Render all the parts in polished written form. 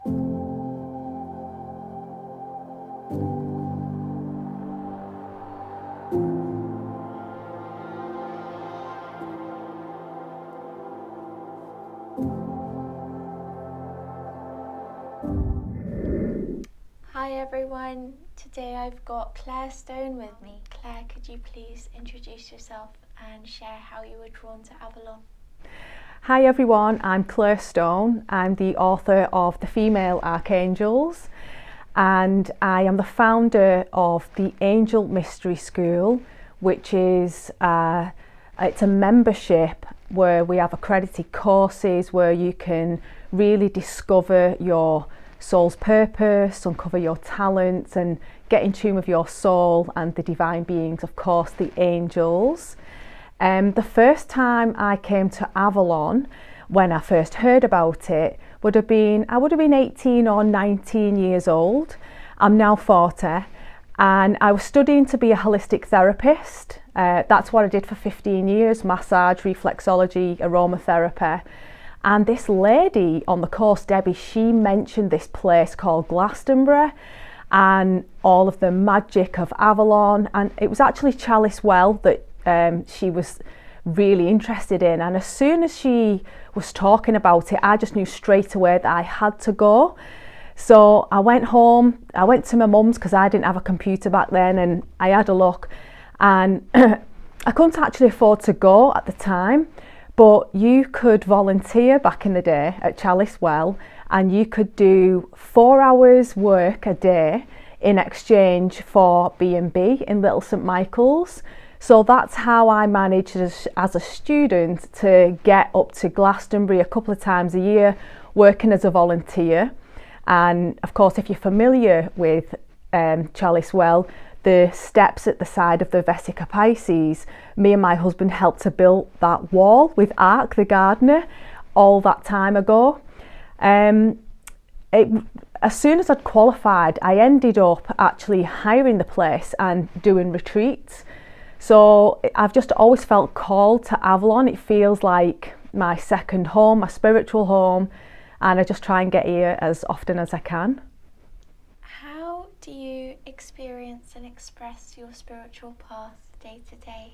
Hi everyone, today I've got Claire Stone with me. Claire, could you please introduce yourself and share how you were drawn to Avalon? Hi everyone, I'm Claire Stone. I'm the author of the Female Archangels, and I am the founder of the Angel Mystery School, which is it's a membership where we have accredited courses where you can really discover your soul's purpose, uncover your talents and get in tune with your soul and the divine beings, of course, the angels. The first time I came to Avalon, when I first heard about it, I would have been 18 or 19 years old. I'm now 40 and I was studying to be a holistic therapist. That's what I did for 15 years, massage, reflexology, aromatherapy. And this lady on the course, Debbie, she mentioned this place called Glastonbury and all of the magic of Avalon. And it was actually Chalice Well that she was really interested in. And as soon as she was talking about it, I just knew straight away that I had to go. So I went home, I went to my mum's because I didn't have a computer back then, and I had a look. And I couldn't actually afford to go at the time. But you could volunteer back in the day at Chalice Well and you could do 4 hours work a day in exchange for B&B in Little St Michael's. So that's how I managed as a student to get up to Glastonbury a couple of times a year working as a volunteer. And of course, if you're familiar with Chalice Well, the steps at the side of the Vesica Pisces, me and my husband helped to build that wall with Ark, the gardener, all that time ago. As soon as I'd qualified, I ended up actually hiring the place and doing retreats. So I've just always felt called to Avalon. It feels like my second home, my spiritual home, and I just try and get here as often as I can. How do you experience and express your spiritual path day to day?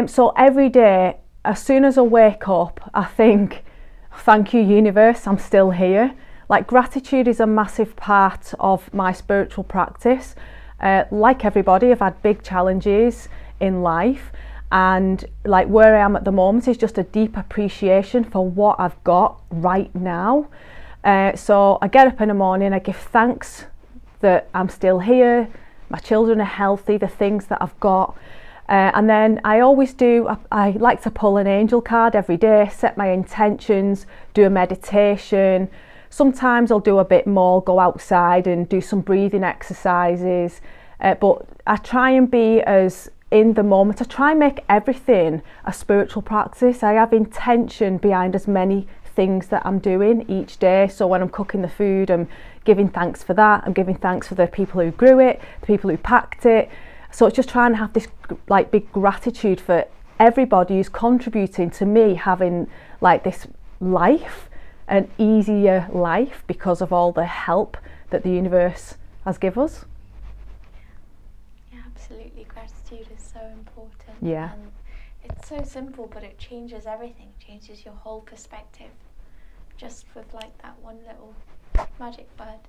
So every day, as soon as I wake up, I think, thank you universe, I'm still here. Like, gratitude is a massive part of my spiritual practice. Like everybody, I've had big challenges in life, and like where I am at the moment is just a deep appreciation for what I've got right now. So I get up in the morning, I give thanks that I'm still here, my children are healthy, the things that I've got. And then I like to pull an angel card every day, set my intentions, do a meditation. Sometimes I'll do a bit more, go outside and do some breathing exercises. But I try and be as in the moment. I try and make everything a spiritual practice. I have intention behind as many things that I'm doing each day. So when I'm cooking the food, I'm giving thanks for that. I'm giving thanks for the people who grew it, the people who packed it. So it's just trying to have this like big gratitude for everybody who's contributing to me having like this life, an easier life, because of all the help that the universe has given us. Yeah, absolutely. Gratitude is so important. Yeah. And it's so simple, but it changes everything. It changes your whole perspective. Just with like that one little magic bud.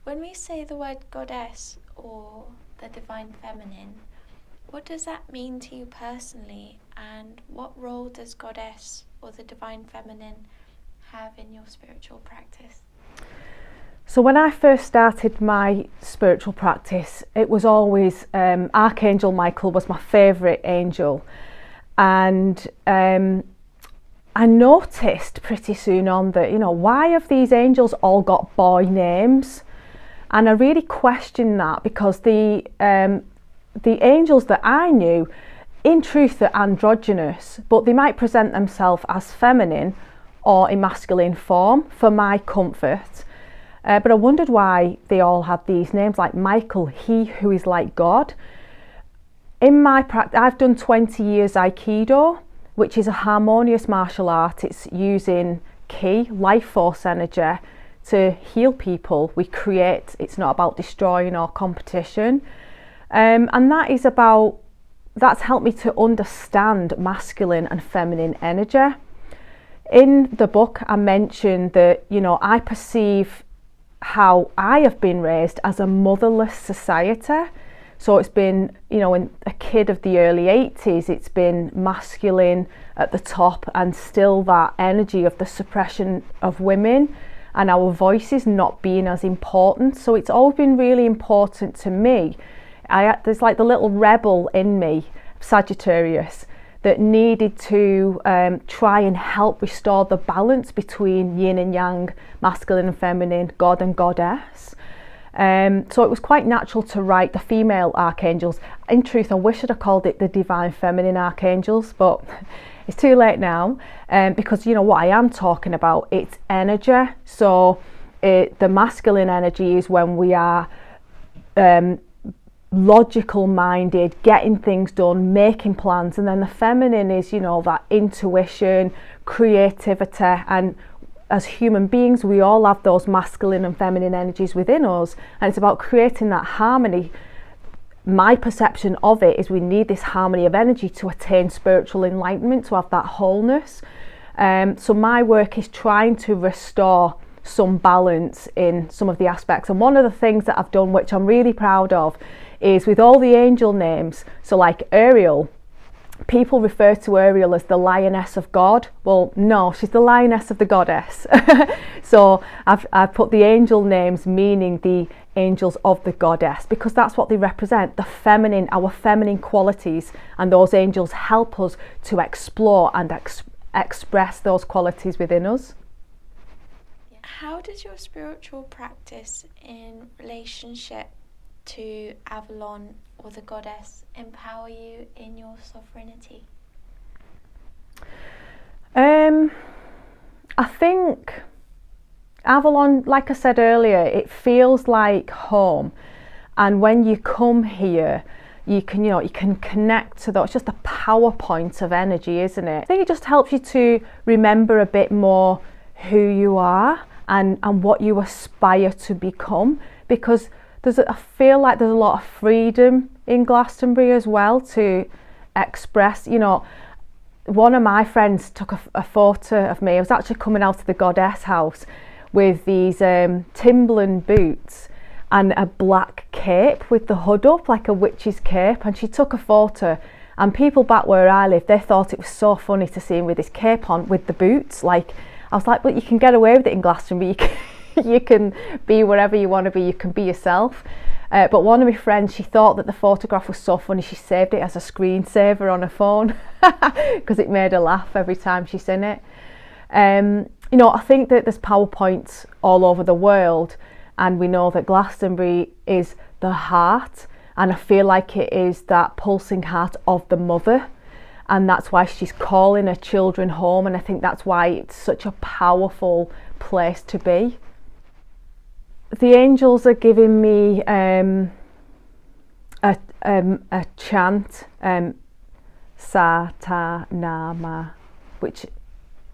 When we say the word goddess or the divine feminine, what does that mean to you personally, and what role does goddess or the divine feminine have in your spiritual practice? So when I first started my spiritual practice, it was always Archangel Michael was my favourite angel, and I noticed pretty soon on that, why have these angels all got boy names? And I really questioned that, because the angels that I knew, in truth, they're androgynous, but they might present themselves as feminine or in masculine form for my comfort. But I wondered why they all had these names, like Michael, he who is like God. In my practice, I've done 20 years Aikido, which is a harmonious martial art. It's using ki, life force energy, to heal people. We create, it's not about destroying or competition. And that's helped me to understand masculine and feminine energy. In the book, I mentioned that, I perceive how I have been raised as a motherless society. So it's been, in a kid of the early 80s, it's been masculine at the top, and still that energy of the suppression of women and our voices not being as important. So it's always been really important to me. There's like the little rebel in me, Sagittarius, that needed to try and help restore the balance between yin and yang, masculine and feminine, God and goddess. So it was quite natural to write the female archangels. In truth, I wish I'd have called it the divine feminine archangels, but it's too late now, because what I am talking about, it's energy. So the masculine energy is when we are logical minded, getting things done, making plans, and then the feminine is that intuition, creativity. And as human beings, we all have those masculine and feminine energies within us, and it's about creating that harmony. My perception of it is we need this harmony of energy to attain spiritual enlightenment, to have that wholeness. So my work is trying to restore some balance in some of the aspects. And one of the things that I've done, which I'm really proud of, is with all the angel names. So like Ariel, people refer to Ariel as the lioness of God. Well, no, she's the lioness of the goddess. So I've put the angel names meaning the angels of the goddess, because that's what they represent, the feminine, our feminine qualities, and those angels help us to explore and express those qualities within us. How does your spiritual practice in relationship to Avalon or the goddess empower you in your sovereignty? I think Avalon, like I said earlier, it feels like home, and when you come here, you can connect to that. It's just a power point of energy, isn't it? I think it just helps you to remember a bit more who you are and what you aspire to become, because I feel like there's a lot of freedom in Glastonbury as well to express. One of my friends took a photo of me. I was actually coming out of the goddess house with these Timberland boots and a black cape with the hood up, like a witch's cape, and she took a photo, and people back where I live, they thought it was so funny to see him with his cape on with the boots. Like, I was like, but you can get away with it in Glastonbury. You can be wherever you want to be, you can be yourself. But one of my friends, she thought that the photograph was so funny, she saved it as a screensaver on her phone because it made her laugh every time she's seen it. I think that there's PowerPoints all over the world, and we know that Glastonbury is the heart, and I feel like it is that pulsing heart of the mother, and that's why she's calling her children home, and I think that's why it's such a powerful place to be. The angels are giving me a chant, Sa Ta Na Ma, which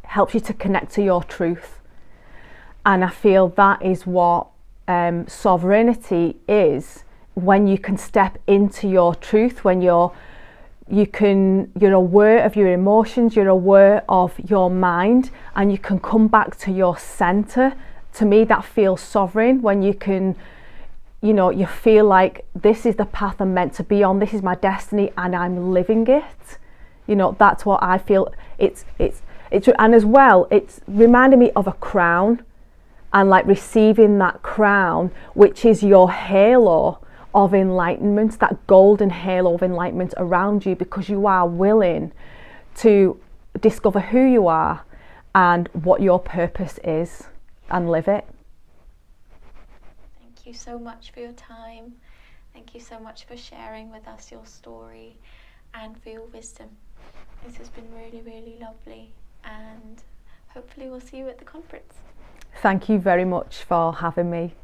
helps you to connect to your truth, and I feel that is what sovereignty is, when you can step into your truth, when you're aware of your emotions, you're aware of your mind, and you can come back to your center. To me, that feels sovereign, when you can, you feel like this is the path I'm meant to be on, this is my destiny, and I'm living it. That's what I feel. It's and as well, it's reminding me of a crown, and like receiving that crown, which is your halo of enlightenment, that golden halo of enlightenment around you, because you are willing to discover who you are and what your purpose is and live it. Thank you so much for your time. Thank you so much for sharing with us your story and for your wisdom. This has been really, really lovely, and hopefully we'll see you at the conference. Thank you very much for having me.